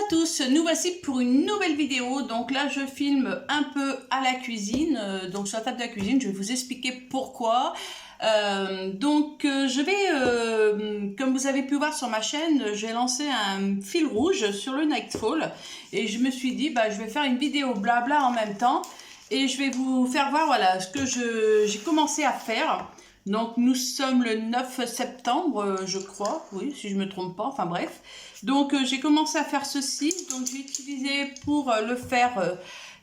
à tous, nous voici pour une nouvelle vidéo. Donc là je filme un peu à la cuisine, donc sur la table de la cuisine, je vais vous expliquer pourquoi. Je vais, comme vous avez pu voir sur ma chaîne, j'ai lancé un fil rouge sur le Nightfall et je me suis dit je vais faire une vidéo blabla en même temps et je vais vous faire voir voilà ce que j'ai commencé à faire. Donc nous sommes le 9 septembre, je crois, oui, si je ne me trompe pas, enfin bref. Donc j'ai commencé à faire ceci, donc j'ai utilisé pour le faire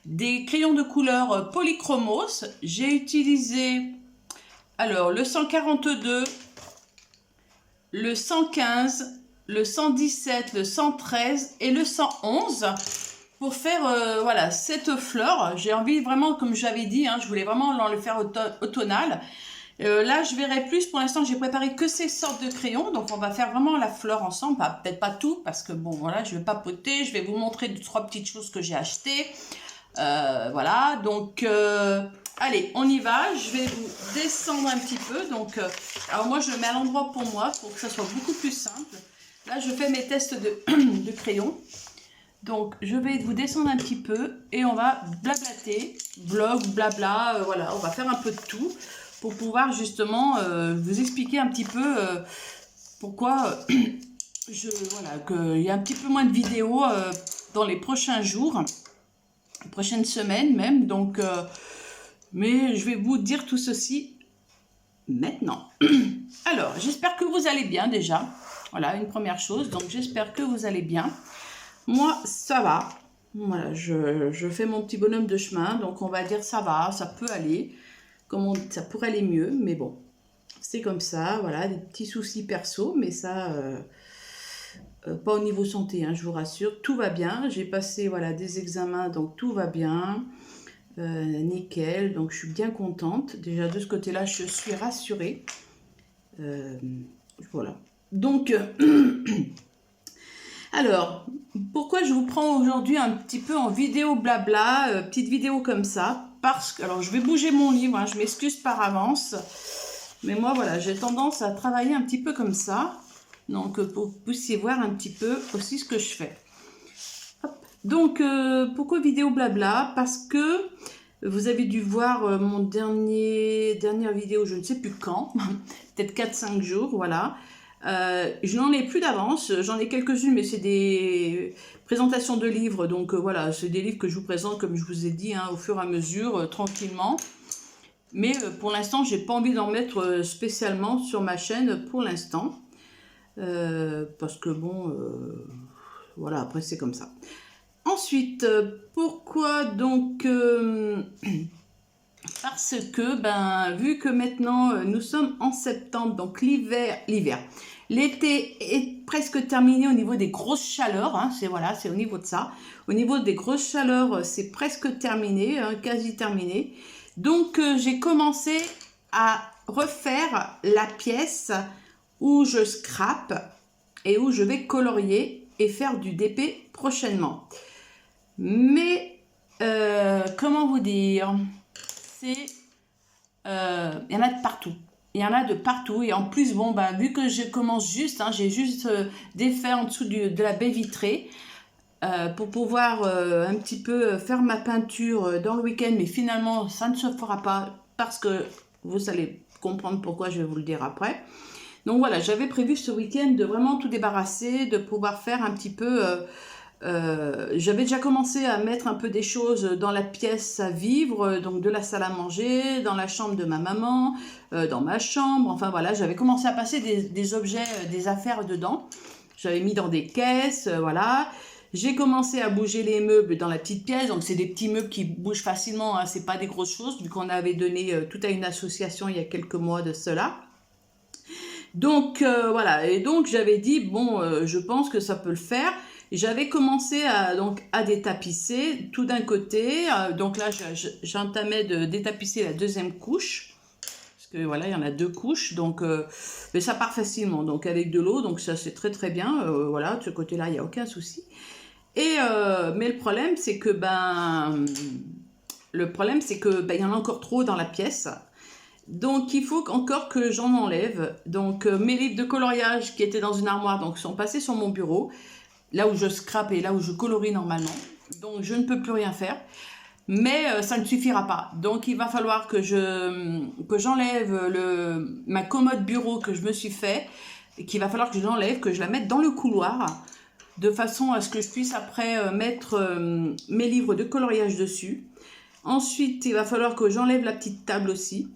des crayons de couleur polychromos. J'ai utilisé alors le 142, le 115, le 117, le 113 et le 111 pour faire voilà cette fleur. J'ai envie vraiment, comme j'avais dit, je voulais vraiment le faire automnal. Là je verrai plus, pour l'instant j'ai préparé que ces sortes de crayons, donc on va faire vraiment la fleur ensemble, peut-être pas tout parce que bon voilà je vais papoter, je vais vous montrer 2-3 petites choses que j'ai achetées, voilà donc allez on y va, je vais vous descendre un petit peu, donc alors moi je le mets à l'endroit pour moi pour que ça soit beaucoup plus simple. Là je fais mes tests de crayons, donc je vais vous descendre un petit peu et on va blablater, vlog, blabla, voilà on va faire un peu de tout pour pouvoir justement vous expliquer un petit peu pourquoi voilà, qu'il y a un petit peu moins de vidéos dans les prochains jours, les prochaines semaines même, donc mais je vais vous dire tout ceci maintenant. Alors j'espère que vous allez bien déjà, voilà une première chose, donc j'espère que vous allez bien. Moi ça va, voilà je fais mon petit bonhomme de chemin, donc on va dire ça va, ça peut aller. Ça pourrait aller mieux, mais bon, c'est comme ça, voilà, des petits soucis perso, mais ça, pas au niveau santé, je vous rassure, tout va bien, j'ai passé, voilà, des examens, donc tout va bien, nickel, donc je suis bien contente, déjà de ce côté-là, je suis rassurée, voilà, donc, alors, pourquoi je vous prends aujourd'hui un petit peu en vidéo blabla, petite vidéo comme ça, parce que, alors je vais bouger mon livre, je m'excuse par avance, mais moi voilà, j'ai tendance à travailler un petit peu comme ça, donc pour que vous puissiez voir un petit peu aussi ce que je fais. Hop. Donc pourquoi vidéo blabla? Parce que vous avez dû voir mon dernière vidéo, je ne sais plus quand, peut-être 4-5 jours, voilà. Je n'en ai plus d'avance, j'en ai quelques-unes, mais c'est des présentations de livres, donc voilà, c'est des livres que je vous présente, comme je vous ai dit, au fur et à mesure, tranquillement. Mais pour l'instant, j'ai pas envie d'en mettre spécialement sur ma chaîne pour l'instant, parce que bon, voilà, après c'est comme ça. Ensuite, pourquoi donc parce que, vu que maintenant nous sommes en septembre, donc l'été est presque terminé au niveau des grosses chaleurs, c'est voilà, c'est au niveau de ça. Au niveau des grosses chaleurs, c'est presque terminé, quasi terminé. Donc j'ai commencé à refaire la pièce où je scrape et où je vais colorier et faire du DP prochainement. Mais comment vous dire, il y en a de partout. Il y en a de partout et en plus, bon, vu que je commence juste, j'ai juste défait en dessous de la baie vitrée pour pouvoir un petit peu faire ma peinture dans le week-end, mais finalement, ça ne se fera pas parce que vous allez comprendre pourquoi, je vais vous le dire après. Donc voilà, j'avais prévu ce week-end de vraiment tout débarrasser, de pouvoir faire un petit peu... j'avais déjà commencé à mettre un peu des choses dans la pièce à vivre, donc de la salle à manger, dans la chambre de ma maman, dans ma chambre, enfin voilà, j'avais commencé à passer des objets, des affaires dedans, j'avais mis dans des caisses, voilà, j'ai commencé à bouger les meubles dans la petite pièce, donc c'est des petits meubles qui bougent facilement, c'est pas des grosses choses, vu qu'on avait donné tout à une association il y a quelques mois de cela. Donc voilà, et donc j'avais dit, bon, je pense que ça peut le faire. J'avais commencé à détapisser tout d'un côté, donc là j'entamais de détapisser la deuxième couche, parce que voilà il y en a deux couches, donc mais ça part facilement, donc avec de l'eau, donc ça c'est très très bien, voilà, de ce côté là il n'y a aucun souci. Et mais le problème c'est que il y en a encore trop dans la pièce. Donc il faut encore que j'en enlève. Donc mes livres de coloriage qui étaient dans une armoire donc sont passés sur mon bureau. là où je scrape et là où je colorie normalement. Donc je ne peux plus rien faire. Mais ça ne suffira pas. Donc il va falloir que j'enlève ma commode bureau que je me suis fait, et qu'il va falloir que je l'enlève, que je la mette dans le couloir, de façon à ce que je puisse après mettre mes livres de coloriage dessus. Ensuite, il va falloir que j'enlève la petite table aussi,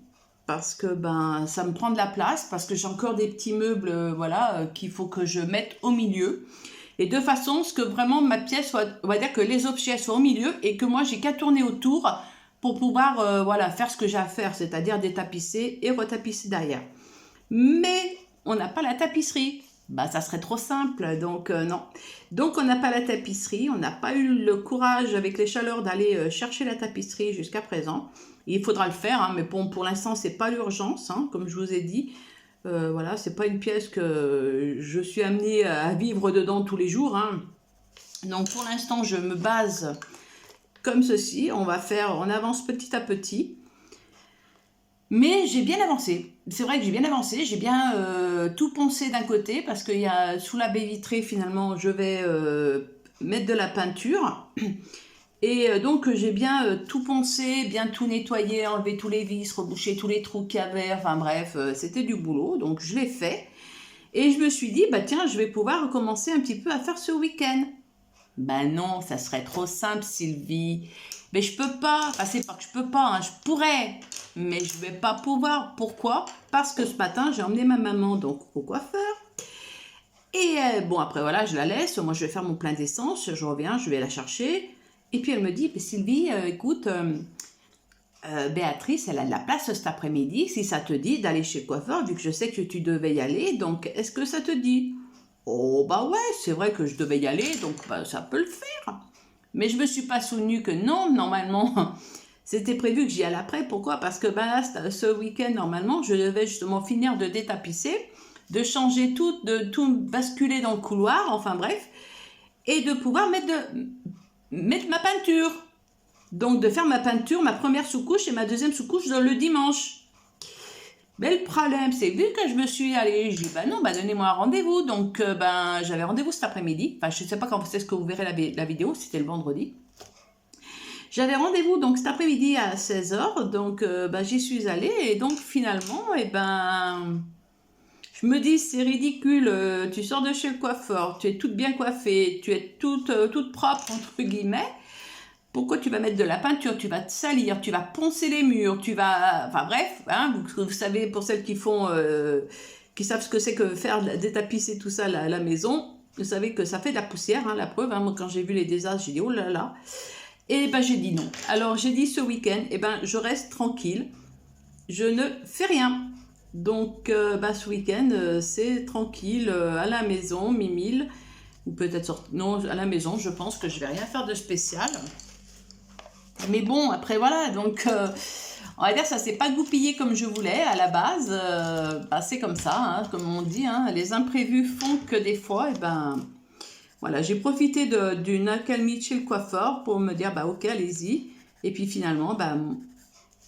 parce que ben ça me prend de la place, parce que j'ai encore des petits meubles, voilà, qu'il faut que je mette au milieu. Et de façon à ce que vraiment ma pièce soit, on va dire que les objets soient au milieu et que moi j'ai qu'à tourner autour pour pouvoir voilà, faire ce que j'ai à faire, c'est-à-dire détapisser et retapisser derrière. Mais on n'a pas la tapisserie. Bah, ça serait trop simple, donc non. Donc on n'a pas la tapisserie, on n'a pas eu le courage avec les chaleurs d'aller chercher la tapisserie jusqu'à présent. Il faudra le faire, hein, mais bon, pour l'instant c'est pas l'urgence, hein, comme je vous ai dit. Voilà, c'est pas une pièce que je suis amenée à vivre dedans tous les jours, hein. Donc pour l'instant je me base comme ceci, on avance petit à petit. Mais j'ai bien avancé, c'est vrai que j'ai bien avancé, j'ai bien tout poncé d'un côté, parce qu'il y a sous la baie vitrée finalement je vais mettre de la peinture. Et donc j'ai bien tout poncé, bien tout nettoyé, enlevé tous les vis, rebouché tous les trous qu'il y avait, enfin bref, c'était du boulot, donc je l'ai fait. Et je me suis dit, bah tiens, je vais pouvoir recommencer un petit peu à faire ce week-end. Ben non, ça serait trop simple, Sylvie. Mais je peux pas, enfin c'est pas que je peux pas, hein, je pourrais, mais je vais pas pouvoir. Pourquoi? Parce que ce matin, j'ai emmené ma maman donc au coiffeur. Et bon, après voilà, je la laisse, moi je vais faire mon plein d'essence, je reviens, je vais la chercher. Et puis elle me dit, Sylvie, écoute, Béatrice, elle a de la place cet après-midi, si ça te dit d'aller chez le coiffeur, vu que je sais que tu devais y aller, donc est-ce que ça te dit? Oh bah ouais, c'est vrai que je devais y aller, donc bah, ça peut le faire. Mais je me suis pas souvenu que non, normalement, c'était prévu que j'y aille après. Pourquoi? Parce que ben là, ce week-end, normalement, je devais justement finir de détapisser, de changer tout, de tout basculer dans le couloir, enfin bref, et de pouvoir mettre ma peinture. Donc de faire ma peinture, ma première sous-couche et ma deuxième sous-couche le dimanche. Mais le problème, c'est vu que je me suis allée, je dis bah non, bah donnez-moi un rendez-vous. Donc ben j'avais rendez-vous cet après-midi. Enfin, je ne sais pas quand c'est ce que vous verrez la vidéo, c'était le vendredi. J'avais rendez-vous donc cet après-midi à 16h, donc ben, j'y suis allée et donc finalement, et ben je me dis c'est ridicule, tu sors de chez le coiffeur, tu es toute bien coiffée, tu es toute propre entre guillemets. Pourquoi tu vas mettre de la peinture, tu vas te salir, tu vas poncer les murs, tu vas... Enfin bref, hein, vous savez, pour celles qui savent ce que c'est que faire, détapisser tout ça à la maison, vous savez que ça fait de la poussière, hein, la preuve. Hein, moi, quand j'ai vu les désastres, j'ai dit oh là là. Et ben j'ai dit non. Alors j'ai dit ce week-end, ben je reste tranquille, je ne fais rien. Donc ce week-end, c'est tranquille, à la maison, mimile, ou peut-être non, à la maison, je pense que je vais rien faire de spécial. Mais bon, après voilà, donc on va dire ça s'est pas goupillé comme je voulais à la base. C'est comme ça, hein, comme on dit, hein, les imprévus font que des fois, et ben voilà, j'ai profité d'une accalmie chez le coiffeur pour me dire bah ok, allez-y. Et puis finalement,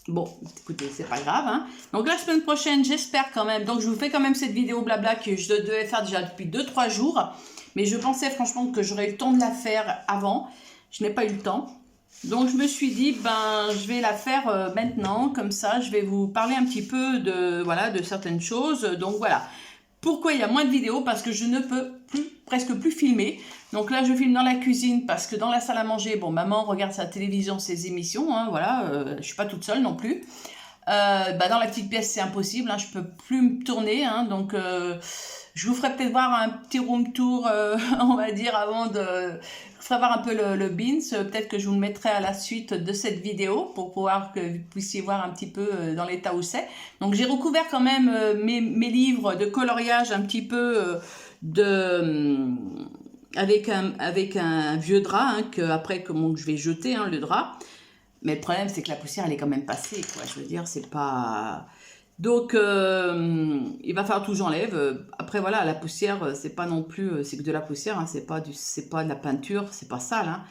bon, écoutez, c'est pas grave. Hein. Donc la semaine prochaine, j'espère quand même. Donc je vous fais quand même cette vidéo blabla que je devais faire déjà depuis 2-3 jours. Mais je pensais franchement que j'aurais eu le temps de la faire avant. Je n'ai pas eu le temps. Donc je me suis dit, je vais la faire maintenant. Comme ça, je vais vous parler un petit peu de certaines choses. Donc voilà. Pourquoi il y a moins de vidéos? Parce que je ne peux presque plus filmer. Donc là, je filme dans la cuisine parce que dans la salle à manger, bon, maman regarde sa télévision, ses émissions, hein, voilà, je suis pas toute seule non plus. Dans la petite pièce, c'est impossible, hein, je peux plus me tourner, hein, donc je vous ferai peut-être voir un petit room tour, on va dire, avant de... Je ferai voir un peu le Beans, peut-être que je vous le mettrai à la suite de cette vidéo pour pouvoir que vous puissiez voir un petit peu dans l'état où c'est. Donc j'ai recouvert quand même mes livres de coloriage un petit peu avec un vieux drap, hein, que je vais jeter, hein, le drap. Mais le problème, c'est que la poussière, elle est quand même passée, quoi. Je veux dire, c'est pas... Donc, il va falloir tout j'enlève. Après, voilà, la poussière, c'est pas non plus... C'est que de la poussière, hein, c'est pas de la peinture, c'est pas sale, hein.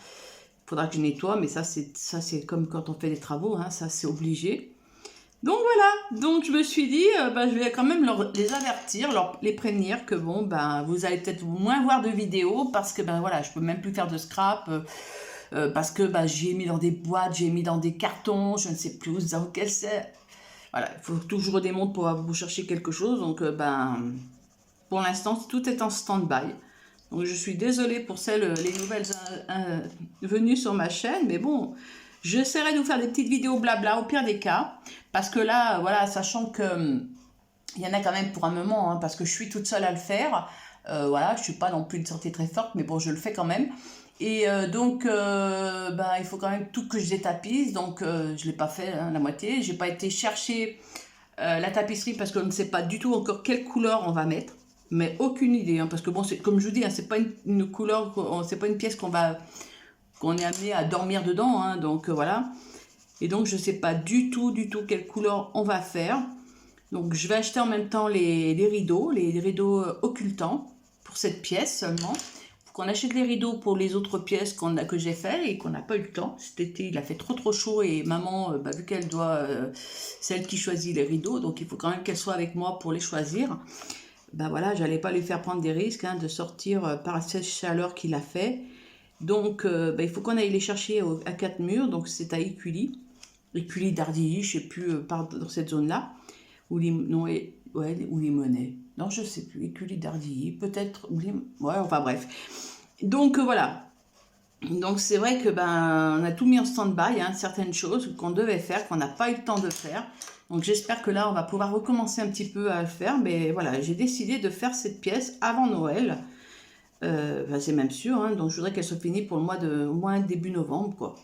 Il faudra que je nettoie, mais ça, c'est comme quand on fait des travaux, hein, ça, c'est obligé. Donc voilà, donc je me suis dit, je vais quand même les avertir, les prévenir que bon, vous allez peut-être moins voir de vidéos parce que voilà, je peux même plus faire de scrap parce que j'ai mis dans des boîtes, j'ai mis dans des cartons, je ne sais plus où quel c'est. Voilà, il faut toujours des montres pour vous chercher quelque chose, donc pour l'instant tout est en stand-by. Donc je suis désolée pour les nouvelles venues sur ma chaîne, mais bon, j'essaierai de vous faire des petites vidéos blabla au pire des cas, parce que là, voilà, sachant que il y en a quand même pour un moment, hein, parce que je suis toute seule à le faire, voilà, je suis pas non plus une santé très forte, mais bon, je le fais quand même. Et donc, il faut quand même tout que je détapisse, donc je l'ai pas fait hein, la moitié. J'ai pas été chercher la tapisserie parce qu'on ne sait pas du tout encore quelle couleur on va mettre. Mais aucune idée, hein, parce que bon, comme je vous dis, hein, c'est pas une couleur, c'est pas une pièce qu'on est amené à dormir dedans, hein, donc voilà. Et donc je sais pas du tout quelle couleur on va faire. Donc je vais acheter en même temps les rideaux, les rideaux occultants pour cette pièce seulement. Faut qu'on achète les rideaux pour les autres pièces que j'ai fait et qu'on n'a pas eu le temps. Cet été il a fait trop chaud et maman, vu qu'elle doit, c'est elle qui choisit les rideaux, donc il faut quand même qu'elle soit avec moi pour les choisir. Voilà, j'allais pas lui faire prendre des risques hein, de sortir par cette chaleur qu'il a fait. Donc il faut qu'on aille les chercher à 4 murs, donc c'est à Écully d'Ardilly, je sais plus, dans cette zone-là, ou Limonest, non je sais plus, Écully d'Ardilly, peut-être, ouais, enfin bref. Donc voilà, donc c'est vrai que on a tout mis en stand-by, hein, certaines choses qu'on devait faire, qu'on n'a pas eu le temps de faire. Donc j'espère que là on va pouvoir recommencer un petit peu à le faire, mais voilà, j'ai décidé de faire cette pièce avant Noël. C'est même sûr, hein, donc je voudrais qu'elle soit finie pour le mois au moins début novembre, quoi.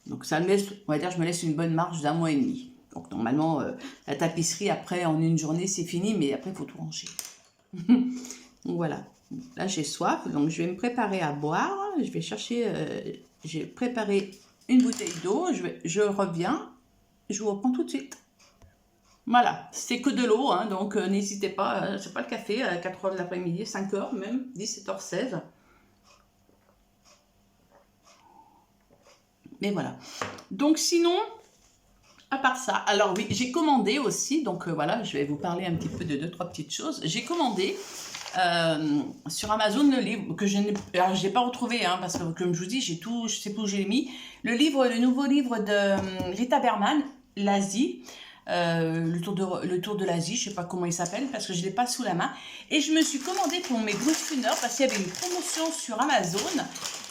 Donc ça me laisse, on va dire, je me laisse une bonne marge d'1 mois et demi. Donc normalement, la tapisserie, après, en une journée, c'est fini, mais après, il faut tout ranger. Donc voilà, là j'ai soif, donc je vais me préparer à boire. Je vais chercher, j'ai préparé une bouteille d'eau, je reviens, je vous reprends tout de suite. Voilà, c'est que de l'eau, hein, donc n'hésitez pas, c'est pas le café à 4h de l'après-midi, 5h même, 17h16. Mais voilà. Donc sinon, à part ça, alors oui, j'ai commandé aussi, donc voilà, je vais vous parler un petit peu de 2-3 petites choses. J'ai commandé sur Amazon le livre que je n'ai pas retrouvé, hein, parce que comme je vous dis, j'ai tout, je sais pas où j'ai mis. Le nouveau livre de Rita Berman, l'Asie. Le tour de l'Asie, je sais pas comment il s'appelle parce que je l'ai pas sous la main, et je me suis commandé pour mes Brutfunner parce qu'il y avait une promotion sur Amazon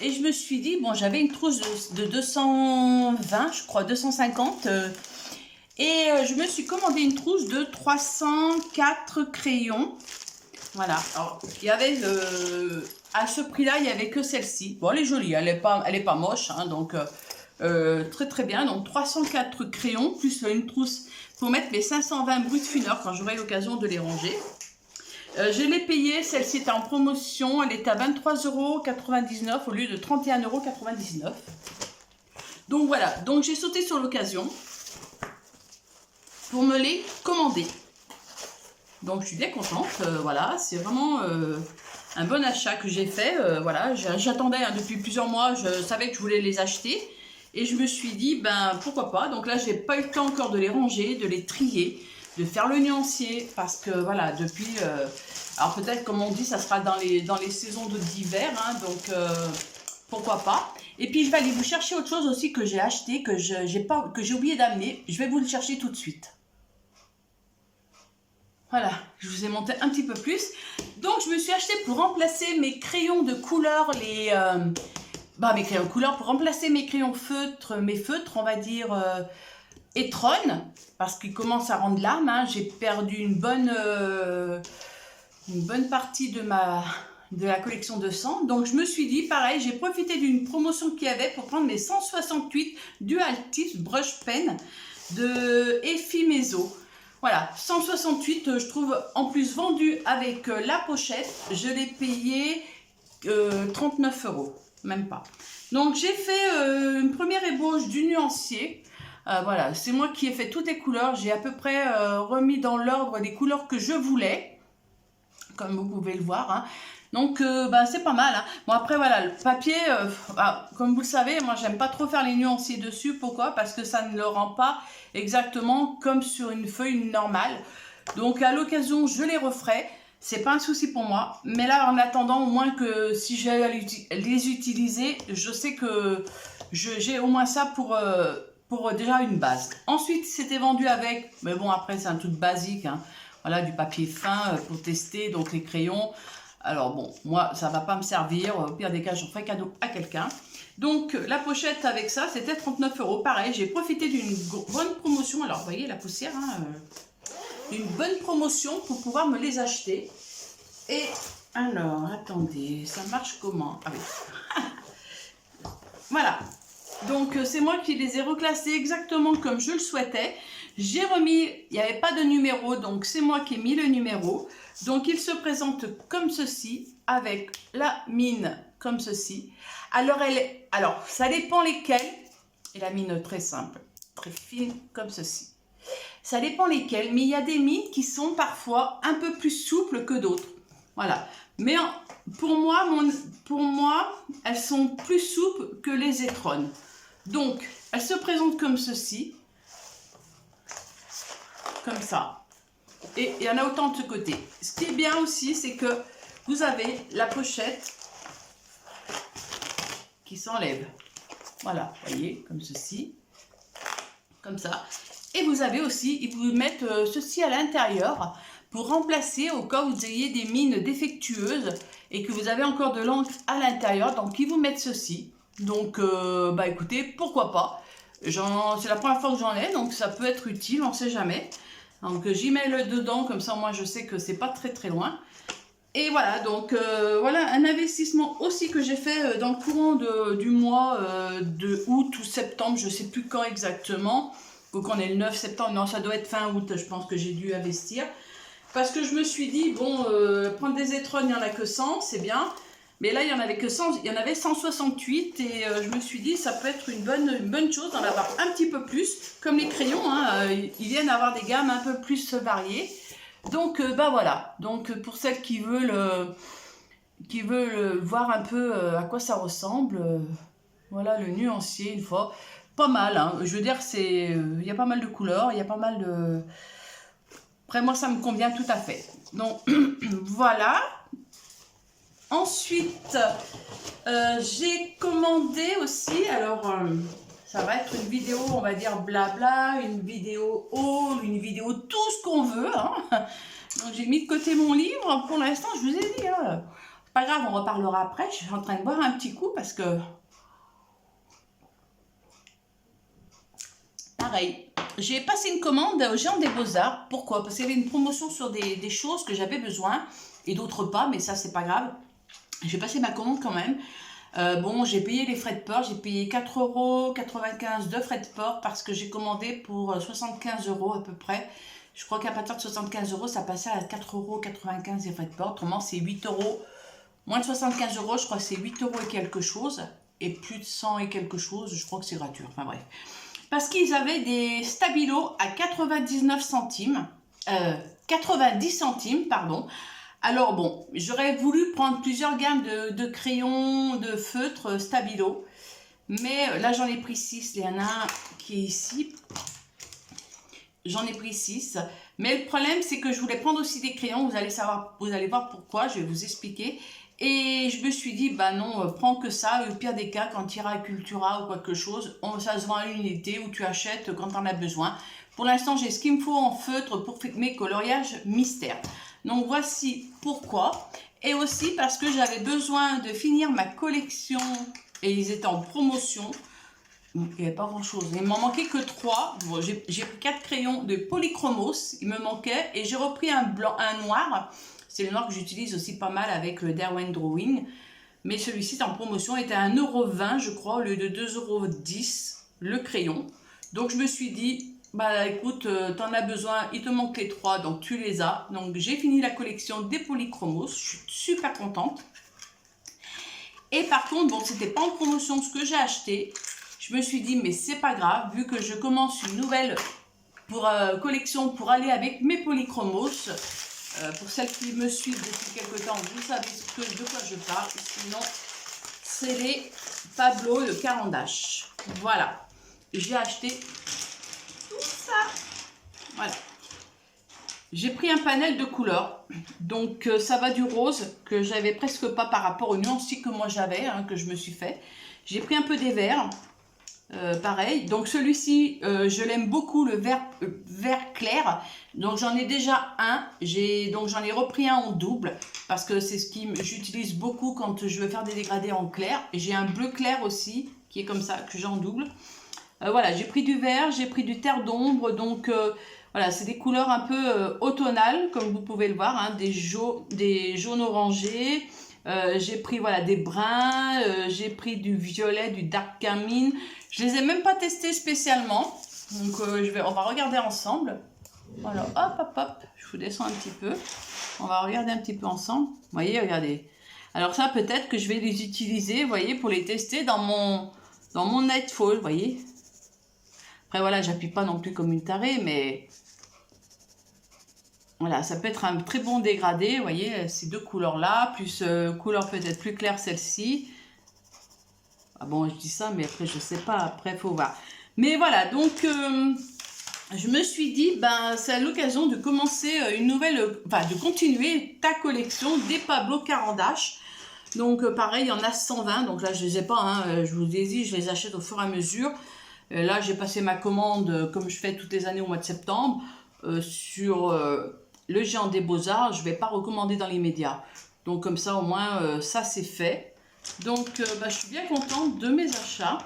et je me suis dit bon, j'avais une trousse de 220, je crois 250 et je me suis commandé une trousse de 304 crayons. Voilà, alors il y avait à ce prix là il y avait que celle-ci. Bon, elle est jolie, elle est pas moche, hein, donc très bien. Donc 304 crayons plus une trousse pour mettre mes 520 Brutfunner quand j'aurai l'occasion de les ranger. Je l'ai payée, celle-ci était en promotion, elle est à 23,99 € au lieu de 31,99 €. Donc voilà, donc j'ai sauté sur l'occasion pour me les commander. Donc je suis bien contente, voilà, c'est vraiment un bon achat que j'ai fait. Voilà, j'attendais hein, depuis plusieurs mois, je savais que je voulais les acheter. Et je me suis dit, pourquoi pas. Donc là, j'ai pas eu le temps encore de les ranger, de les trier, de faire le nuancier. Parce que voilà, depuis... alors peut-être, comme on dit, ça sera dans les saisons d'hiver. Hein, donc pourquoi pas. Et puis je vais aller vous chercher autre chose aussi que j'ai acheté, que j'ai oublié d'amener. Je vais vous le chercher tout de suite. Voilà, je vous ai monté un petit peu plus. Donc je me suis acheté pour remplacer mes crayons de couleur, mes crayons couleur, pour remplacer mes crayons feutres, mes feutres, on va dire, Etron, parce qu'ils commencent à rendre l'âme. Hein. J'ai perdu une bonne partie de la collection de 100. Donc, je me suis dit, pareil, j'ai profité d'une promotion qu'il y avait pour prendre mes 168 Dual Tips Brush Pen de Effie Mezzo. Voilà, 168, je trouve, en plus vendu avec la pochette, je l'ai payé 39 €. Même pas. Donc j'ai fait une première ébauche du nuancier. Voilà, c'est moi qui ai fait toutes les couleurs. J'ai à peu près remis dans l'ordre des couleurs que je voulais, comme vous pouvez le voir. Hein. Donc, bah, c'est pas mal. Hein. Bon, après, voilà, le papier, bah, comme vous le savez, moi, j'aime pas trop faire les nuanciers dessus. Pourquoi? Parce que ça ne le rend pas exactement comme sur une feuille normale. Donc, à l'occasion, je les referai. C'est pas un souci pour moi. Mais là, en attendant, au moins que si j'ai à les utiliser, je sais que j'ai au moins ça pour déjà une base. Ensuite, c'était vendu avec, mais bon, après, c'est un truc basique, hein. Voilà, du papier fin pour tester, donc les crayons. Alors bon, moi, ça va pas me servir. Au pire des cas, j'en ferai cadeau à quelqu'un. Donc, la pochette avec ça, c'était 39 €. Pareil, j'ai profité d'une bonne promotion. Alors, vous voyez la poussière, hein, une bonne promotion pour pouvoir me les acheter. Et alors, attendez, ça marche comment? Ah oui. Voilà. Donc, c'est moi qui les ai reclassés exactement comme je le souhaitais. J'ai remis, il n'y avait pas de numéro, donc c'est moi qui ai mis le numéro. Donc, il se présente comme ceci, avec la mine comme ceci. Alors, ça dépend lesquelles. Et la mine très simple, très fine comme ceci. Ça dépend lesquelles, mais il y a des mines qui sont parfois un peu plus souples que d'autres. Voilà. Mais pour moi, elles sont plus souples que les étronnes. Donc, elles se présentent comme ceci. Comme ça. Et il y en a autant de ce côté. Ce qui est bien aussi, c'est que vous avez la pochette qui s'enlève. Voilà, vous voyez, comme ceci. Comme ça. Et vous avez aussi, ils vous mettent ceci à l'intérieur pour remplacer au cas où vous ayez des mines défectueuses et que vous avez encore de l'encre à l'intérieur. Donc, ils vous mettent ceci. Donc, bah écoutez, pourquoi pas. C'est la première fois que j'en ai, donc ça peut être utile, on ne sait jamais. Donc, j'y mets le dedans, comme ça, moi, je sais que c'est pas très loin. Et voilà, donc, voilà un investissement aussi que j'ai fait dans le courant du mois de août ou septembre, je ne sais plus quand exactement. Donc, on est le 9 septembre, non, ça doit être fin août, je pense que j'ai dû investir. Parce que je me suis dit, bon, prendre des étronnes, il n'y en a que 100, c'est bien. Mais là, il y en avait que 100, il y en avait 168 et je me suis dit, ça peut être une bonne chose d'en avoir un petit peu plus. Comme les crayons, hein, ils viennent avoir des gammes un peu plus variées. Donc, bah voilà. Donc, pour celles qui veulent voir un peu à quoi ça ressemble, voilà le nuancier une fois. Pas mal, hein. Je veux dire, il y a pas mal de couleurs, il y a pas mal de... Après, moi, ça me convient tout à fait. Donc, voilà. Ensuite, j'ai commandé aussi, alors ça va être une vidéo, on va dire blabla, une vidéo haul, une vidéo tout ce qu'on veut. Hein. Donc j'ai mis de côté mon livre pour l'instant, je vous ai dit, hein, c'est pas grave, on reparlera après. Je suis en train de boire un petit coup parce que, pareil, j'ai passé une commande au Géant des Beaux-Arts. Pourquoi? Parce qu'il y avait une promotion sur des choses que j'avais besoin et d'autres pas, mais ça c'est pas grave. J'ai passé ma commande quand même. Bon, j'ai payé les frais de port. J'ai payé 4,95 € de frais de port parce que j'ai commandé pour 75 € à peu près. Je crois qu'à partir de 75 €, ça passait à 4,95 € les frais de port. Autrement, c'est 8 €. Moins de 75 €, je crois que c'est 8 € et quelque chose. Et plus de 100 et quelque chose, je crois que c'est gratuit. Enfin bref. Parce qu'ils avaient des stabilos à 99 centimes. 90 centimes, pardon. Alors bon, j'aurais voulu prendre plusieurs gammes de crayons, de feutres stabilo. Mais là, j'en ai pris 6. Il y en a un qui est ici. J'en ai pris 6. Mais le problème, c'est que je voulais prendre aussi des crayons. Vous allez voir pourquoi, je vais vous expliquer. Et je me suis dit, bah non, prends que ça. Au pire des cas, quand tu iras à Cultura ou quelque chose, ça se vend à l'unité ou tu achètes quand tu en as besoin. Pour l'instant, j'ai ce qu'il me faut en feutre pour mes coloriages mystères. Donc voici pourquoi. Et aussi parce que j'avais besoin de finir ma collection et ils étaient en promotion. Il n'y avait pas grand chose. Il m'en manquait que 3. Bon, j'ai pris 4 crayons de Polychromos. Il me manquait. Et j'ai repris un noir. C'est le noir que j'utilise aussi pas mal avec le Derwent Drawing. Mais celui-ci est en promotion. Il était à 1,20 € je crois au lieu de 2,10 € le crayon. Donc je me suis dit... Bah écoute, t'en as besoin, il te manque les 3, donc tu les as. Donc j'ai fini la collection des Polychromos, je suis super contente. Et par contre, bon, c'était pas en promotion ce que j'ai acheté. Je me suis dit, mais c'est pas grave, vu que je commence une nouvelle collection pour aller avec mes Polychromos. Pour celles qui me suivent depuis quelques temps, vous savez de quoi je parle. Sinon, c'est les Pablo de Carandache. Voilà. J'ai acheté tout ça. Voilà. J'ai pris un panel de couleurs. Donc, ça va du rose, que j'avais presque pas par rapport aux nuances que moi j'avais, hein, que je me suis fait. J'ai pris un peu des verts. Pareil, donc celui-ci je l'aime beaucoup, le vert clair, donc j'en ai déjà un, donc j'en ai repris un en double parce que c'est ce que j'utilise beaucoup quand je veux faire des dégradés en clair. J'ai un bleu clair aussi qui est comme ça, que j'ai en double. Voilà, j'ai pris du vert, j'ai pris du terre d'ombre, donc voilà, c'est des couleurs un peu automnales comme vous pouvez le voir, hein, des jaunes orangés. J'ai pris voilà, des bruns, j'ai pris du violet, du dark carmine. Je les ai même pas testés spécialement. Donc on va regarder ensemble. Voilà, hop, hop, hop. Je vous descends un petit peu. On va regarder un petit peu ensemble. Vous voyez, regardez. Alors ça, peut-être que je vais les utiliser, vous voyez, pour les tester dans mon Nightfall, vous voyez. Après, voilà, j'appuie pas non plus comme une tarée, mais... Voilà, ça peut être un très bon dégradé, vous voyez, ces deux couleurs-là, plus couleur peut-être plus claire, celle-ci. Ah bon, je dis ça, mais après, je sais pas, après, il faut voir. Mais voilà, donc, je me suis dit, ben, c'est l'occasion de commencer une nouvelle, enfin, de continuer ta collection des Pablo Carandache. Donc, pareil, il y en a 120, donc là, je les ai pas, hein, je vous ai dit, je les achète au fur et à mesure. Là, j'ai passé ma commande, comme je fais toutes les années au mois de septembre, sur le géant des beaux-arts. Je ne vais pas recommander dans l'immédiat. Donc comme ça, au moins, ça c'est fait. Donc bah, je suis bien contente de mes achats.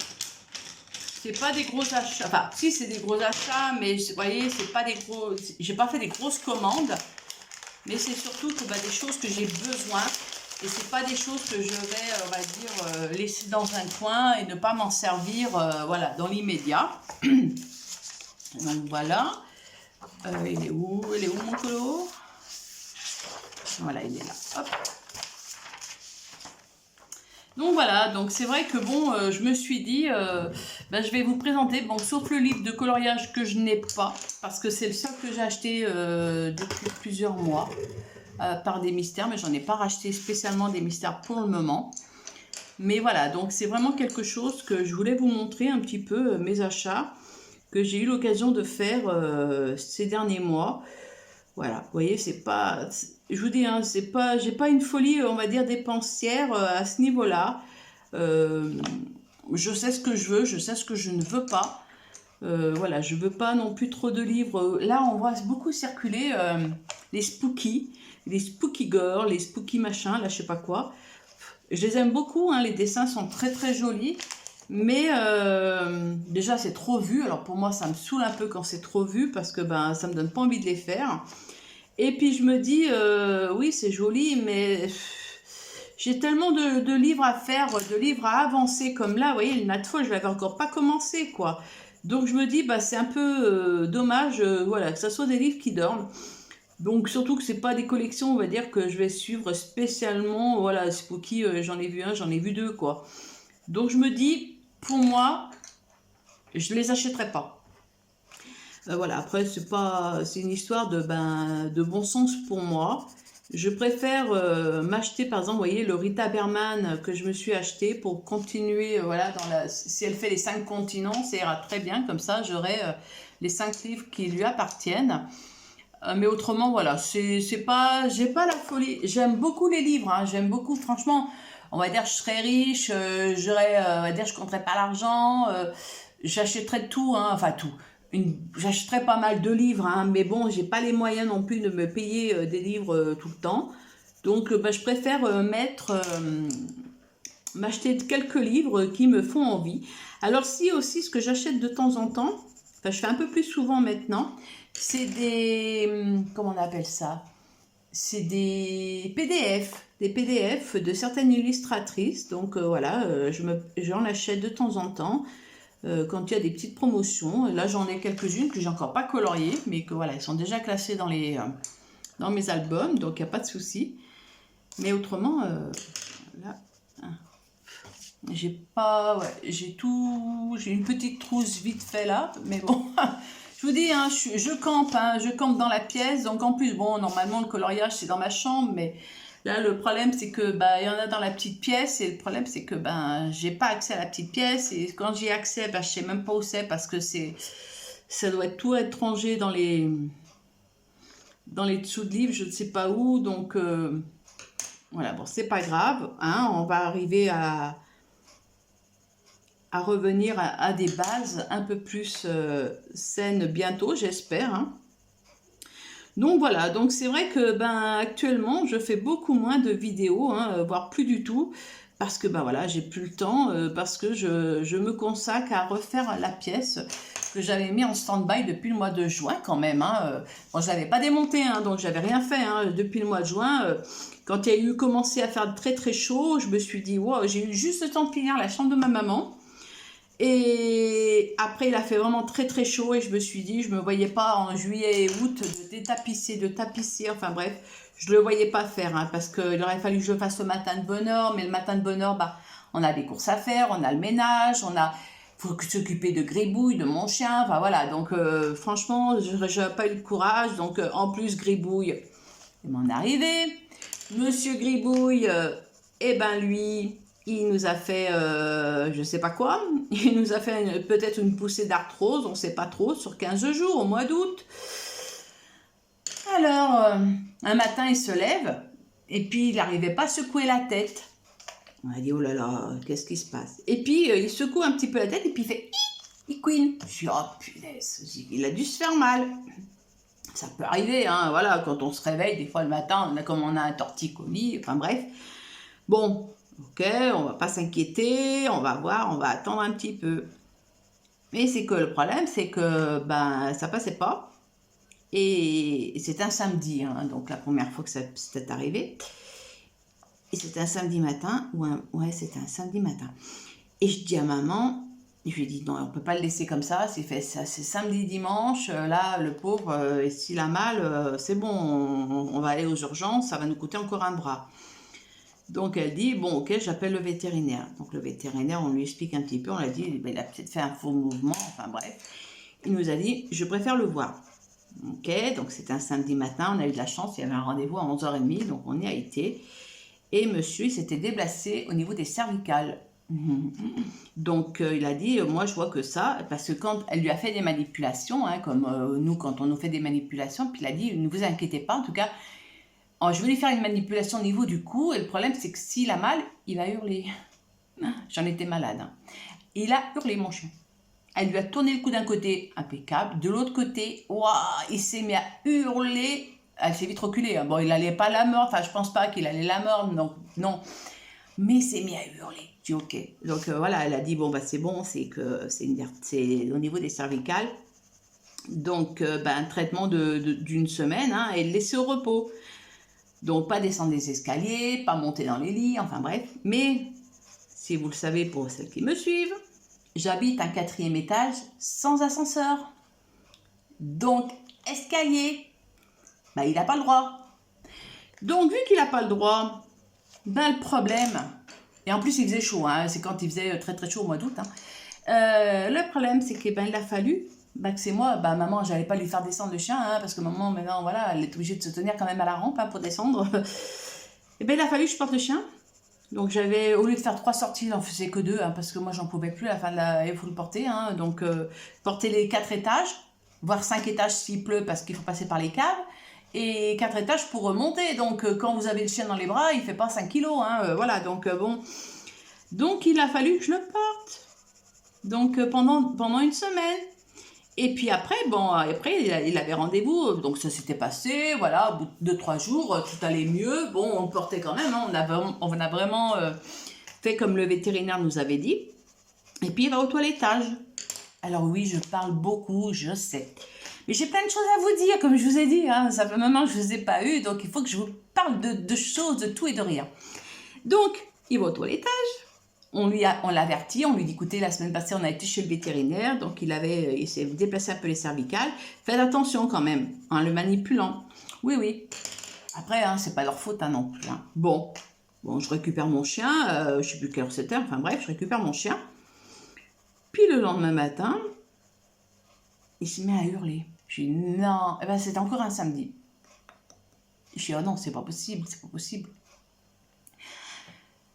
C'est pas des gros achats. Enfin, si, c'est des gros achats, mais vous voyez, c'est pas des gros... J'ai pas fait des grosses commandes. Mais c'est surtout que bah, des choses que j'ai besoin. Et c'est pas des choses que je vais, on va dire, laisser dans un coin et ne pas m'en servir, voilà, dans l'immédiat. Donc voilà. Il est où mon colo? Voilà, il est là. Hop. Donc voilà, donc c'est vrai que bon, je me suis dit, ben, je vais vous présenter, bon, sauf le livre de coloriage que je n'ai pas, parce que c'est le seul que j'ai acheté depuis plusieurs mois. Par des mystères, mais j'en ai pas racheté spécialement des mystères pour le moment. Mais voilà, donc c'est vraiment quelque chose que je voulais vous montrer un petit peu, mes achats, que j'ai eu l'occasion de faire ces derniers mois. Voilà, vous voyez, c'est pas... Je vous dis, hein, c'est pas... J'ai pas une folie, on va dire, dépensière à ce niveau-là. Je sais ce que je veux, je sais ce que je ne veux pas. Voilà, je veux pas non plus trop de livres. Là, on voit beaucoup circuler les spooky girls, les spooky machins, là, je sais pas quoi. Je les aime beaucoup, hein, les dessins sont très très jolis. Mais déjà, c'est trop vu. Alors pour moi, ça me saoule un peu quand c'est trop vu parce que ben, ça me donne pas envie de les faire. Et puis je me dis, oui, c'est joli, mais j'ai tellement de livres à faire, de livres à avancer comme là. Vous voyez, le Nightfall, je l'avais encore pas commencé, quoi. Donc je me dis, bah, c'est un peu dommage, voilà, que ce soit des livres qui dorment. Donc surtout que c'est pas des collections, on va dire, que je vais suivre spécialement. Voilà, Spooky, j'en ai vu un, j'en ai vu deux, quoi. Donc je me dis, pour moi, je les achèterai pas. Voilà, après c'est une histoire de bon sens pour moi. Je préfère m'acheter, par exemple, vous voyez, le Rita Berman que je me suis acheté pour continuer, voilà, si elle fait les 5 continents, ça ira très bien, comme ça j'aurai les 5 livres qui lui appartiennent. Mais autrement, voilà, j'ai pas la folie. J'aime beaucoup les livres, hein, j'aime beaucoup, franchement, on va dire, je serais riche, on va dire, je compterais pas l'argent, j'achèterais tout, hein, enfin tout. J'achèterais pas mal de livres, hein, mais bon, j'ai pas les moyens non plus de me payer des livres tout le temps. Donc, bah, je préfère m'acheter quelques livres qui me font envie. Alors, si aussi, ce que j'achète de temps en temps, enfin, je fais un peu plus souvent maintenant, c'est comment on appelle ça? C'est des PDF de certaines illustratrices. Donc, voilà, j'en achète de temps en temps. Quand il y a des petites promotions. Là, j'en ai quelques-unes que j'ai encore pas coloriées, mais que voilà, elles sont déjà classées dans mes albums, donc il n'y a pas de souci. Mais autrement, là, j'ai pas, ouais, j'ai une petite trousse vite fait là, mais bon, Je vous dis, hein, je campe, hein, je campe dans la pièce. Donc en plus, bon, normalement le coloriage c'est dans ma chambre, mais là le problème c'est que bah il y en a dans la petite pièce et le problème c'est que ben j'ai pas accès à la petite pièce et quand j'y ai accès, ben je sais même pas où c'est parce que ça doit être tout étranger dans les dessous de livres, je ne sais pas où. Donc voilà, bon c'est pas grave, hein, on va arriver à revenir à des bases un peu plus saines bientôt, j'espère. Hein. Donc voilà, donc c'est vrai que ben actuellement je fais beaucoup moins de vidéos, hein, voire plus du tout, parce que ben voilà, j'ai plus le temps, parce que je me consacre à refaire la pièce que j'avais mis en stand-by depuis le mois de juin quand même. Hein. Bon, je l'avais pas démonté, hein, donc j'avais rien fait hein, depuis le mois de juin. Quand il y a eu commencé à faire très très chaud, je me suis dit, wow, j'ai eu juste le temps de finir la chambre de ma maman. Et après, il a fait vraiment très très chaud et je me suis dit, je me voyais pas en juillet et août de détapisser, de tapisser, enfin bref, je le voyais pas faire hein, parce qu'il aurait fallu que je le fasse le matin de bonne heure, mais le matin de bonne heure, bah, on a des courses à faire, on a le ménage, faut s'occuper de Gribouille, de mon chien, enfin voilà, donc franchement, je n'ai pas eu le courage, donc en plus Gribouille, il m'en est arrivé, Monsieur Gribouille, eh ben lui, il nous a fait, je sais pas quoi, il nous a fait peut-être une poussée d'arthrose, on sait pas trop, sur 15 jours, au mois d'août. Alors, un matin, il se lève, et puis il n'arrivait pas à secouer la tête. On a dit, oh là là, qu'est-ce qui se passe? Et puis, il secoue un petit peu la tête, et puis il fait, il couine. Je dis, oh punaise, il a dû se faire mal. Ça peut arriver, hein, voilà, quand on se réveille, des fois le matin, comme on a un torticolis, enfin bref. Bon, ok, on va pas s'inquiéter, on va voir, on va attendre un petit peu. Mais c'est que le problème, c'est que ben ça passait pas. Et c'est un samedi, hein, donc la première fois que c'était arrivé. Et c'était un samedi matin, ouais, c'était un samedi matin. Et je dis à maman, je lui dis non, on peut pas le laisser comme ça, c'est samedi, dimanche, là, le pauvre, s'il a mal, c'est bon, on va aller aux urgences, ça va nous coûter encore un bras. Donc elle dit, bon ok, j'appelle le vétérinaire. Donc le vétérinaire, on lui explique un petit peu, on l'a dit, ben, il a peut-être fait un faux mouvement, enfin bref. Il nous a dit, je préfère le voir. Ok, donc c'était un samedi matin, on a eu de la chance, il y avait un rendez-vous à 11h30, donc on y a été. Et monsieur, il s'était déplacé au niveau des cervicales. Donc il a dit, moi je vois que ça, parce que quand elle lui a fait des manipulations, hein, comme nous quand on nous fait des manipulations, puis il a dit, ne vous inquiétez pas, en tout cas, je vais lui faire une manipulation au niveau du cou, et le problème c'est que s'il a mal, il va hurler. J'en étais malade. Hein. Il a hurlé, mon chien. Elle lui a tourné le cou d'un côté, impeccable. De l'autre côté, il s'est mis à hurler. Elle s'est vite reculée. Hein. Bon, il n'allait pas la mordre. Enfin, je pense pas qu'il allait la mordre. Donc, non. Mais il s'est mis à hurler. Je dis ok. Donc, voilà, elle a dit, bon, bah, c'est bon, c'est au niveau des cervicales. Donc, un traitement d'une semaine, hein, et le laisser au repos. Donc, pas descendre des escaliers, pas monter dans les lits, enfin bref. Mais, si vous le savez pour celles qui me suivent, j'habite un 4e étage sans ascenseur. Donc, escalier, il n'a pas le droit. Donc, vu qu'il n'a pas le droit, le problème, et en plus il faisait chaud, hein, c'est quand il faisait très très chaud au mois d'août, hein, le problème c'est qu'il a fallu que c'est moi, maman, j'allais pas lui faire descendre le chien, hein, parce que maman, maintenant, voilà, elle est obligée de se tenir quand même à la rampe hein, pour descendre. Et il a fallu que je porte le chien. Donc j'avais, au lieu de faire 3 sorties, j'en faisais que 2, hein, parce que moi j'en pouvais plus à la fin il faut le porter, hein, donc porter les 4 étages, voire 5 étages s'il pleut, parce qu'il faut passer par les caves, et 4 étages pour remonter, donc quand vous avez le chien dans les bras, il fait pas 5 kilos, hein, voilà, donc bon. Donc il a fallu que je le porte, donc pendant une semaine. Et puis après, il avait rendez-vous, donc ça s'était passé, voilà, au bout de 2-3 jours, tout allait mieux, bon, on portait quand même, hein, on a vraiment fait comme le vétérinaire nous avait dit, et puis il va au toilettage. Alors oui, je parle beaucoup, je sais, mais j'ai plein de choses à vous dire, comme je vous ai dit, hein, ça fait un moment que je ne vous ai pas eu, donc il faut que je vous parle de choses, de tout et de rien. Donc, il va au toilettage. On l'avertit, on lui dit, écoutez, la semaine passée, on a été chez le vétérinaire, donc il s'est déplacé un peu les cervicales. Faites attention quand même, en le manipulant. Oui, oui. Après, hein, c'est pas leur faute hein, non plus. Hein. Bon, je récupère mon chien, je sais plus quelle heure c'était, enfin bref, je récupère mon chien. Puis le lendemain matin, Il se met à hurler. Je dis non, eh ben, c'était encore un samedi. Je dis oh non, c'est pas possible, c'est pas possible.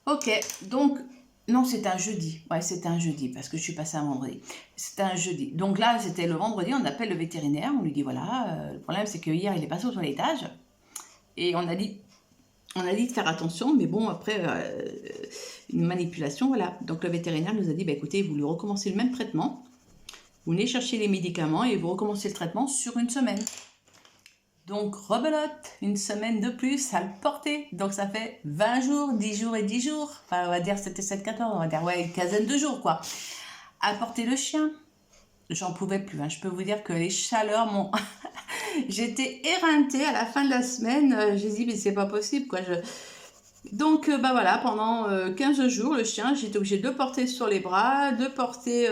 Ok, donc, non, c'était un jeudi. Ouais, c'était un jeudi, parce que je suis passée un vendredi. C'était un jeudi. Donc là, c'était le vendredi, on appelle le vétérinaire, on lui dit, voilà, le problème, c'est que hier, il est passé au toilettage, et on a dit de faire attention, mais bon, après, une manipulation, voilà. Donc le vétérinaire nous a dit, bah, écoutez, vous lui recommencez le même traitement, vous venez chercher les médicaments, et vous recommencez le traitement sur une semaine. Donc, rebelote, une semaine de plus à le porter. Donc, ça fait 20 jours, 10 jours et 10 jours. Enfin, on va dire c'était 7-14, on va dire, ouais, une quinzaine de jours, quoi. À porter le chien. J'en pouvais plus, hein. Je peux vous dire que les chaleurs m'ont... J'étais éreintée à la fin de la semaine. J'ai dit, mais c'est pas possible, quoi. Donc, bah voilà, pendant 15 jours, le chien, j'étais obligée de le porter sur les bras, de porter...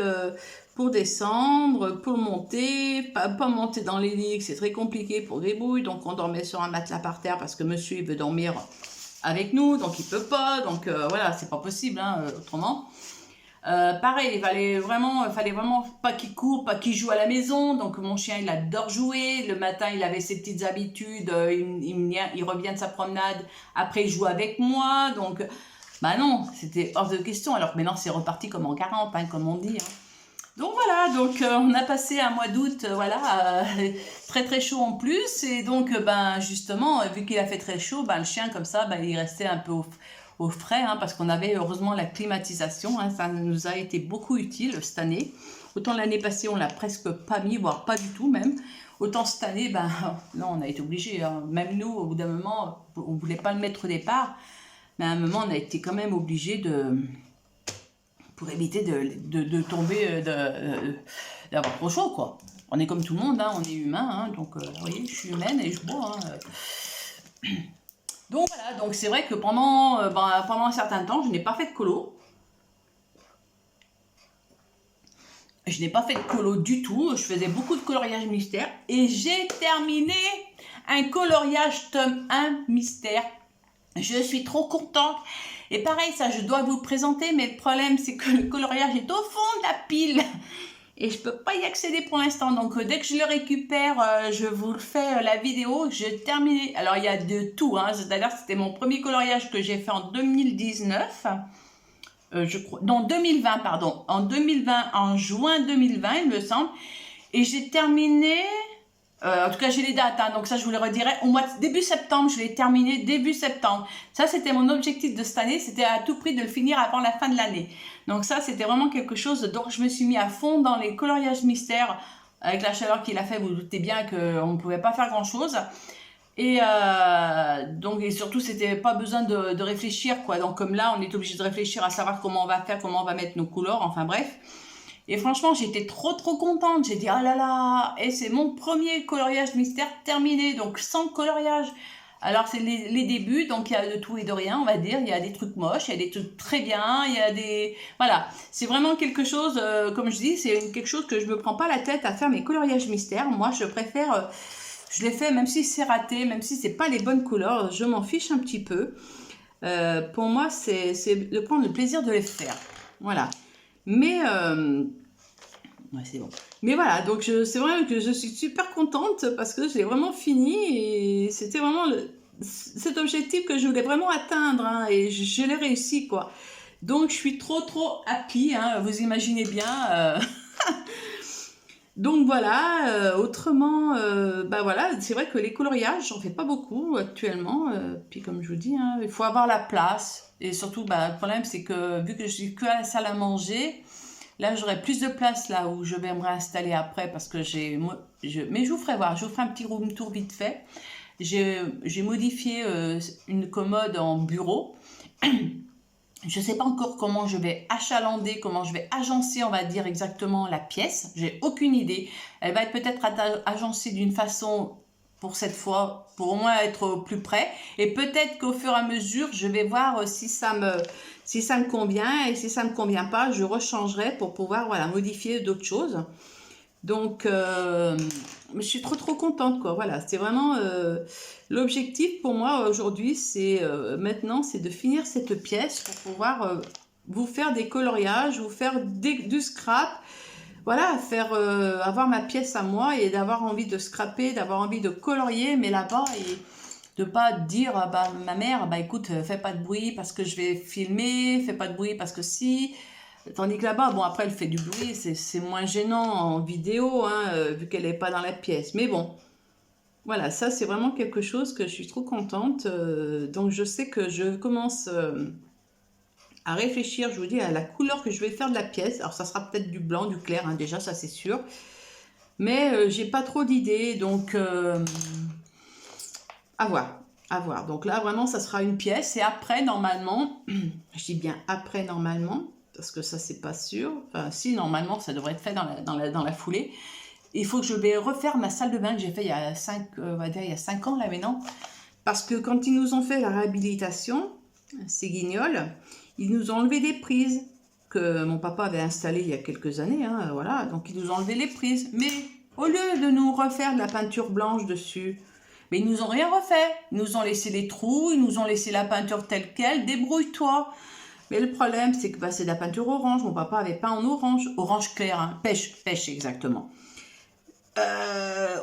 pour descendre, pour monter, pas monter dans les lits, c'est très compliqué pour des bouilles, donc on dormait sur un matelas par terre parce que monsieur il veut dormir avec nous, donc il peut pas, donc voilà, c'est pas possible hein, autrement. Pareil, il fallait vraiment pas qu'il court, pas qu'il joue à la maison, donc mon chien il adore jouer, le matin il avait ses petites habitudes, il revient de sa promenade, après il joue avec moi, donc bah non, c'était hors de question, alors que maintenant c'est reparti comme en 40, hein, comme on dit, hein. Donc voilà, donc on a passé un mois d'août, voilà, très très chaud en plus, et donc ben justement, vu qu'il a fait très chaud, ben le chien comme ça, ben il restait un peu au frais, hein, parce qu'on avait heureusement la climatisation, hein, ça nous a été beaucoup utile cette année. Autant l'année passée, on l'a presque pas mis, voire pas du tout même. Autant cette année, ben non, on a été obligé, hein. Même nous, au bout d'un moment, on voulait pas le mettre au départ, mais à un moment, on a été quand même obligé de... pour éviter de tomber, d'avoir trop chaud, quoi. On est comme tout le monde, hein, on est humain, hein, donc vous voyez, je suis humaine et je bois. Hein. Donc voilà, donc c'est vrai que pendant un certain temps, je n'ai pas fait de colo. Je n'ai pas fait de colo du tout, je faisais beaucoup de coloriage mystère et j'ai terminé un coloriage tome 1 mystère. Je suis trop contente. Et pareil, ça, je dois vous le présenter, mais le problème, c'est que le coloriage est au fond de la pile. Et je peux pas y accéder pour l'instant. Donc, dès que je le récupère, je vous le fais la vidéo. J'ai terminé. Alors, il y a de tout. Hein. C'est-à-dire que c'était mon premier coloriage que j'ai fait en 2019. Je crois, non, 2020, pardon. En 2020, en juin 2020, il me semble. Et j'ai terminé... en tout cas, j'ai les dates, hein, donc ça, je vous le redirai. Au mois de début septembre, je l'ai terminé début septembre. Ça, c'était mon objectif de cette année. C'était à tout prix de le finir avant la fin de l'année. Donc ça, c'était vraiment quelque chose. Donc, je me suis mis à fond dans les coloriages mystères. Avec la chaleur qu'il a fait, vous, vous doutez bien qu'on ne pouvait pas faire grand-chose. Et donc, et surtout, c'était pas besoin de réfléchir, quoi. Donc, comme là, on est obligé de réfléchir à savoir comment on va faire, comment on va mettre nos couleurs. Enfin, bref. Et franchement, j'étais trop contente. J'ai dit, oh là là, et c'est mon premier coloriage mystère terminé, donc sans coloriage. Alors, c'est les débuts, donc il y a de tout et de rien, on va dire. Il y a des trucs moches, il y a des trucs très bien, il y a des... Voilà, c'est vraiment quelque chose, comme je dis, c'est quelque chose que je me prends pas la tête à faire mes coloriages mystères. Moi, je préfère, je les fais même si c'est raté, même si c'est pas les bonnes couleurs, je m'en fiche un petit peu. Pour moi, c'est de prendre le plaisir de les faire. Voilà. Mais... ouais, c'est bon. Mais voilà, donc c'est vrai que je suis super contente parce que j'ai vraiment fini et c'était vraiment cet objectif que je voulais vraiment atteindre hein, et je l'ai réussi quoi. Donc je suis trop happy, hein, vous imaginez bien. Donc voilà, autrement, bah voilà, c'est vrai que les coloriages, j'en fais pas beaucoup actuellement. Puis comme je vous dis, hein, il faut avoir la place. Et surtout, bah, le problème c'est que vu que je suis que à la salle à manger, là, j'aurai plus de place là où je vais me réinstaller après parce que mais je vous ferai voir, je vous ferai un petit room tour vite fait. J'ai modifié une commode en bureau. Je ne sais pas encore comment je vais achalander, comment je vais agencer, on va dire exactement la pièce. J'ai aucune idée. Elle va être peut-être agencée d'une façon pour cette fois, pour au moins être au plus près. Et peut-être qu'au fur et à mesure, je vais voir si ça me convient. Et si ça ne me convient pas, je rechangerai pour pouvoir voilà, modifier d'autres choses. Donc, je suis trop contente, quoi. Voilà, c'est vraiment l'objectif pour moi aujourd'hui, c'est maintenant, c'est de finir cette pièce pour pouvoir vous faire des coloriages, vous faire du scrap, voilà, faire avoir ma pièce à moi et d'avoir envie de scraper, d'avoir envie de colorier, mais là-bas, et de pas dire ah bah, ma mère, bah écoute, fais pas de bruit parce que je vais filmer, fais pas de bruit parce que si. Tandis que là-bas, bon, après, elle fait du bruit, c'est moins gênant en vidéo, hein, vu qu'elle n'est pas dans la pièce. Mais bon, voilà, ça, c'est vraiment quelque chose que je suis trop contente. Donc, je sais que je commence à réfléchir, je vous dis, à la couleur que je vais faire de la pièce. Alors, ça sera peut-être du blanc, du clair, hein, déjà, ça, c'est sûr. Mais j'ai pas trop d'idées, donc à voir. À voir. Donc là, vraiment, ça sera une pièce. Et après, normalement, je dis bien après, normalement, parce que ça, c'est pas sûr. Enfin, si, normalement, ça devrait être fait dans la foulée. Il faut que je vais refaire ma salle de bain que j'ai fait il y a 5, on va dire, il y a 5 ans, là, maintenant. Parce que quand ils nous ont fait la réhabilitation, ces guignols, ils nous ont enlevé des prises que mon papa avait installées il y a quelques années. Hein, voilà. Donc, ils nous ont enlevé les prises. Mais au lieu de nous refaire de la peinture blanche dessus, mais ils nous ont rien refait. Ils nous ont laissé les trous, ils nous ont laissé la peinture telle quelle. Débrouille-toi. Mais le problème, c'est que bah, c'est de la peinture orange. Mon papa avait peint en orange. Orange clair, hein. Pêche exactement.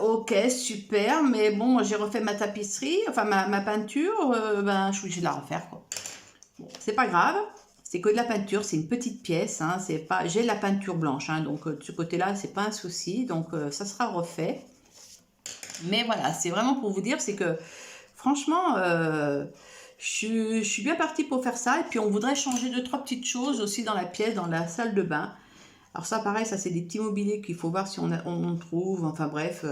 Ok, super. Mais bon, moi, j'ai refait ma tapisserie, enfin ma peinture. Ben, je suis obligée de la refaire, quoi. Bon, c'est pas grave. C'est que de la peinture, c'est une petite pièce. Hein, c'est pas, j'ai de la peinture blanche. Hein, donc, de ce côté-là, c'est pas un souci. Donc, ça sera refait. Mais voilà, c'est vraiment pour vous dire, c'est que franchement, je suis bien partie pour faire ça. Et puis on voudrait changer 2-3 petites choses aussi dans la pièce, dans la salle de bain. Alors ça, pareil, ça c'est des petits mobiliers qu'il faut voir si on trouve. Enfin bref,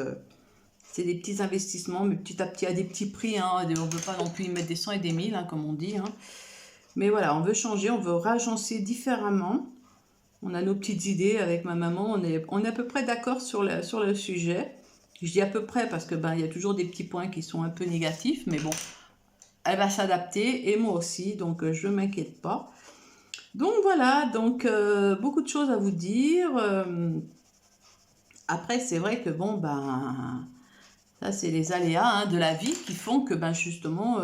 c'est des petits investissements, mais petit à petit, à des petits prix. Hein, on ne veut pas non plus y mettre des 100 et des 1000, hein, comme on dit. Hein. Mais voilà, on veut changer, on veut ragencer différemment. On a nos petites idées avec ma maman. On est à peu près d'accord sur le sujet. Je dis à peu près parce que ben il y a toujours des petits points qui sont un peu négatifs, mais bon, elle va s'adapter et moi aussi, donc je ne m'inquiète pas. Donc voilà, donc beaucoup de choses à vous dire. Après, c'est vrai que bon, ben, ça c'est les aléas hein, de la vie qui font que ben justement,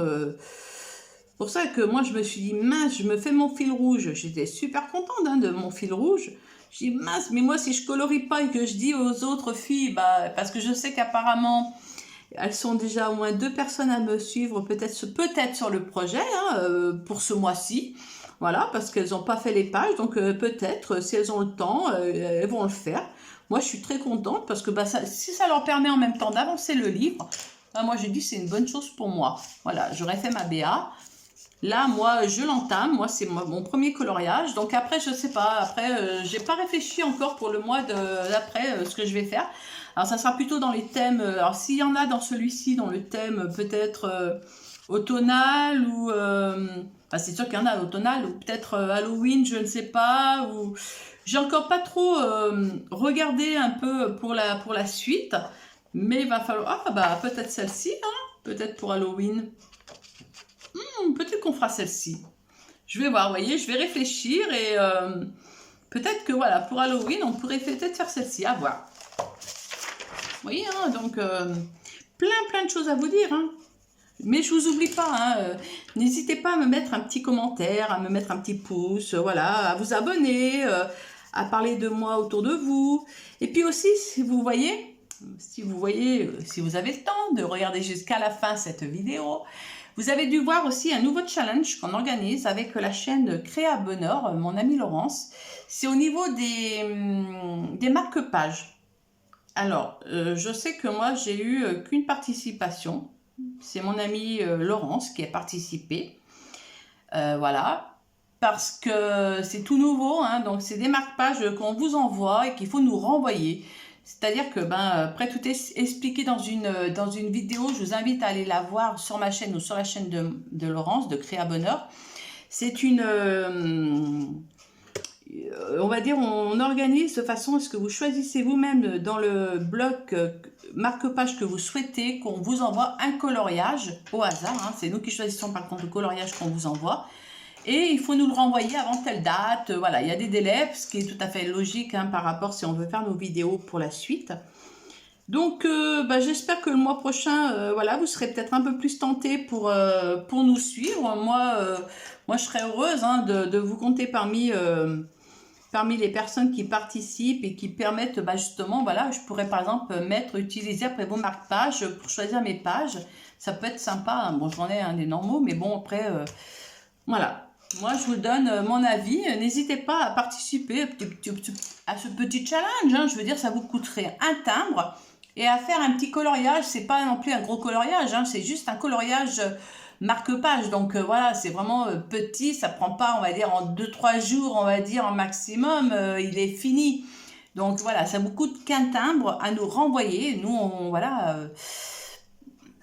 pour ça que moi je me suis dit, mince, je me fais mon fil rouge. J'étais super contente hein, de mon fil rouge. Je dis mince, mais moi si je colorie pas et que je dis aux autres filles, bah, parce que je sais qu'apparemment elles sont déjà au moins 2 personnes à me suivre, peut-être sur le projet hein, pour ce mois-ci. Voilà, parce qu'elles n'ont pas fait les pages, donc peut-être si elles ont le temps, elles vont le faire. Moi je suis très contente parce que bah, si ça leur permet en même temps d'avancer le livre, bah, moi j'ai dit c'est une bonne chose pour moi. Voilà, j'aurais fait ma BA. Là, moi, je l'entame. Moi, c'est mon premier coloriage. Donc après, je sais pas. Après, j'ai pas réfléchi encore pour le mois d'après ce que je vais faire. Alors, ça sera plutôt dans les thèmes. Alors, s'il y en a dans celui-ci, dans le thème peut-être automnal ou... enfin, c'est sûr qu'il y en a automnal ou peut-être Halloween, je ne sais pas. Ou j'ai encore pas trop regardé un peu pour la suite. Mais il va falloir... Ah, bah, peut-être celle-ci, hein. Peut-être pour Halloween. Peut-être qu'on fera celle-ci. Je vais voir, vous voyez, je vais réfléchir et peut-être que voilà, pour Halloween, on pourrait peut-être faire celle-ci, à voir. Vous voyez, hein, donc plein de choses à vous dire. Hein. Mais je vous oublie pas, hein, n'hésitez pas à me mettre un petit commentaire, à me mettre un petit pouce, voilà, à vous abonner, à parler de moi autour de vous. Et puis aussi, si vous voyez, si vous avez le temps de regarder jusqu'à la fin cette vidéo, vous avez dû voir aussi un nouveau challenge qu'on organise avec la chaîne Créa Bonheur, mon amie Laurence. C'est au niveau des marque-pages. Alors, je sais que moi, j'ai eu qu'une participation. C'est mon amie Laurence qui a participé. Voilà. Parce que c'est tout nouveau. Hein, donc, c'est des marque-pages qu'on vous envoie et qu'il faut nous renvoyer. C'est-à-dire que, après tout est expliqué dans une vidéo, je vous invite à aller la voir sur ma chaîne ou sur la chaîne de Laurence, de Créa Bonheur. C'est une... on va dire, on organise de façon à ce que vous choisissez vous-même dans le bloc marque-page que vous souhaitez, qu'on vous envoie un coloriage au hasard. Hein, c'est nous qui choisissons par contre le coloriage qu'on vous envoie. Et il faut nous le renvoyer avant telle date. Voilà, il y a des délais, ce qui est tout à fait logique hein, par rapport si on veut faire nos vidéos pour la suite. Donc, j'espère que le mois prochain, voilà, vous serez peut-être un peu plus tentés pour nous suivre. Moi, je serais heureuse hein, de vous compter parmi parmi les personnes qui participent et qui permettent, bah, justement, voilà, je pourrais par exemple mettre, utiliser après vos marque-pages pour choisir mes pages. Ça peut être sympa, hein. Bon, j'en ai un des normaux, mais bon, après, voilà. Moi, je vous donne mon avis. N'hésitez pas à participer à ce petit challenge, hein. Je veux dire, ça vous coûterait un timbre et à faire un petit coloriage. C'est pas non plus un gros coloriage, hein, c'est juste un coloriage marque-page. Donc voilà, c'est vraiment petit. Ça prend pas, on va dire, en 2-3 jours, on va dire, en maximum. Il est fini. Donc voilà, ça vous coûte qu'un timbre à nous renvoyer. Nous, voilà...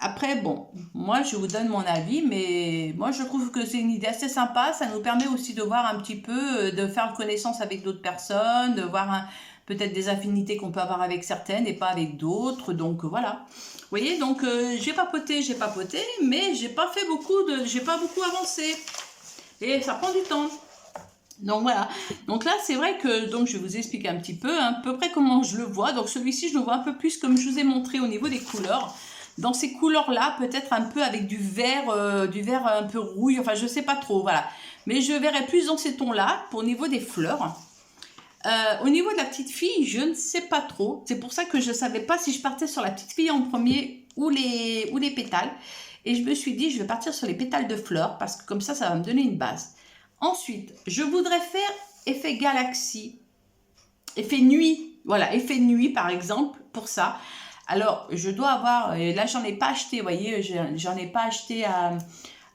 Après, bon, moi je vous donne mon avis, mais moi je trouve que c'est une idée assez sympa. Ça nous permet aussi de voir un petit peu, de faire connaissance avec d'autres personnes, de voir peut-être des affinités qu'on peut avoir avec certaines et pas avec d'autres. Donc voilà. Vous voyez, donc j'ai papoté, mais j'ai pas beaucoup avancé. Et ça prend du temps. Donc voilà, donc là c'est vrai que donc je vais vous expliquer un petit peu, à peu près comment je le vois. Donc celui-ci je le vois un peu plus comme je vous ai montré au niveau des couleurs. Dans ces couleurs-là, peut-être un peu avec du vert un peu rouille, enfin je sais pas trop, voilà. Mais je verrai plus dans ces tons-là pour au niveau des fleurs. Au niveau de la petite fille, je ne sais pas trop. C'est pour ça que je ne savais pas si je partais sur la petite fille en premier ou les pétales. Et je me suis dit, je vais partir sur les pétales de fleurs parce que comme ça va me donner une base. Ensuite, je voudrais faire effet galaxie, effet nuit. Voilà, effet nuit par exemple, pour ça. Alors, je dois avoir, et là j'en ai pas acheté, vous voyez, j'en ai pas acheté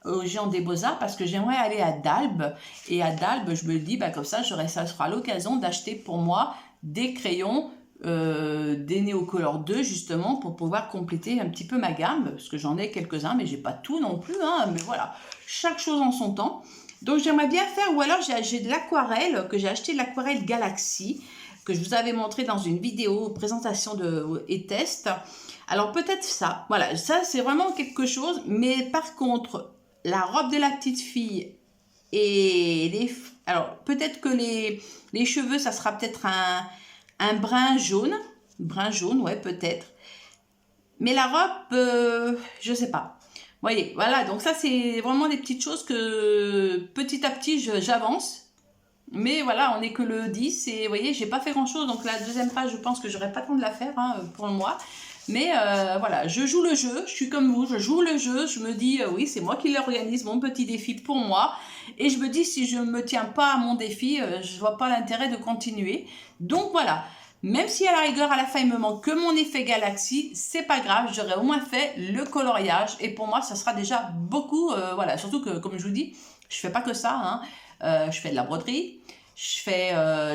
au Géant des Beaux-Arts parce que j'aimerais aller à Dalbe. Et à Dalbe, je me dis, bah, comme ça sera l'occasion d'acheter pour moi des crayons, des Neocolor 2 justement pour pouvoir compléter un petit peu ma gamme. Parce que j'en ai quelques-uns, mais j'ai pas tout non plus, hein, mais voilà, chaque chose en son temps. Donc j'aimerais bien faire, ou alors j'ai de l'aquarelle, que j'ai acheté de l'aquarelle Galaxy, que je vous avais montré dans une vidéo présentation et test. Alors peut-être ça, voilà, ça c'est vraiment quelque chose, mais par contre, la robe de la petite fille et alors peut-être que les cheveux, ça sera peut-être un brun jaune, ouais peut-être, mais la robe, je sais pas. Vous voyez, voilà, donc ça c'est vraiment des petites choses que petit à petit j'avance. Mais voilà, on n'est que le 10 et vous voyez, j'ai pas fait grand chose. Donc la deuxième page, je pense que j'aurai pas le temps de la faire, hein, pour moi. Mais voilà, je joue le jeu, je suis comme vous, je joue le jeu. Je me dis, oui, c'est moi qui l'organise, mon petit défi pour moi. Et je me dis, si je ne me tiens pas à mon défi, je vois pas l'intérêt de continuer. Donc voilà, même si à la rigueur, à la fin, il me manque que mon effet galaxie, c'est pas grave, j'aurai au moins fait le coloriage. Et pour moi, ça sera déjà beaucoup, voilà, surtout que, comme je vous dis, je fais pas que ça, hein. Je fais de la broderie, je fais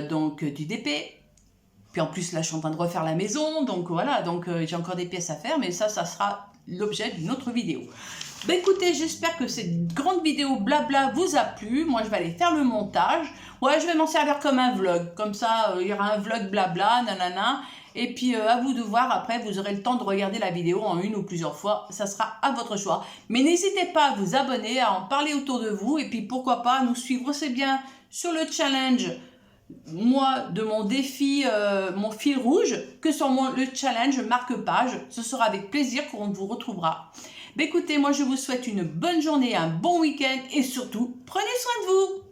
donc du DP, puis en plus là je suis en train de refaire la maison, donc voilà, donc j'ai encore des pièces à faire, mais ça sera l'objet d'une autre vidéo. Ben écoutez, j'espère que cette grande vidéo blabla vous a plu. Moi je vais aller faire le montage, ouais je vais m'en servir comme un vlog, comme ça il y aura un vlog blabla, nanana. Et puis à vous de voir, après vous aurez le temps de regarder la vidéo en une ou plusieurs fois, ça sera à votre choix. Mais n'hésitez pas à vous abonner, à en parler autour de vous et puis pourquoi pas nous suivre aussi bien sur le challenge, moi de mon défi, mon fil rouge, que sur le challenge marque-page. Ce sera avec plaisir qu'on vous retrouvera. Ben écoutez, moi je vous souhaite une bonne journée, un bon week-end et surtout prenez soin de vous.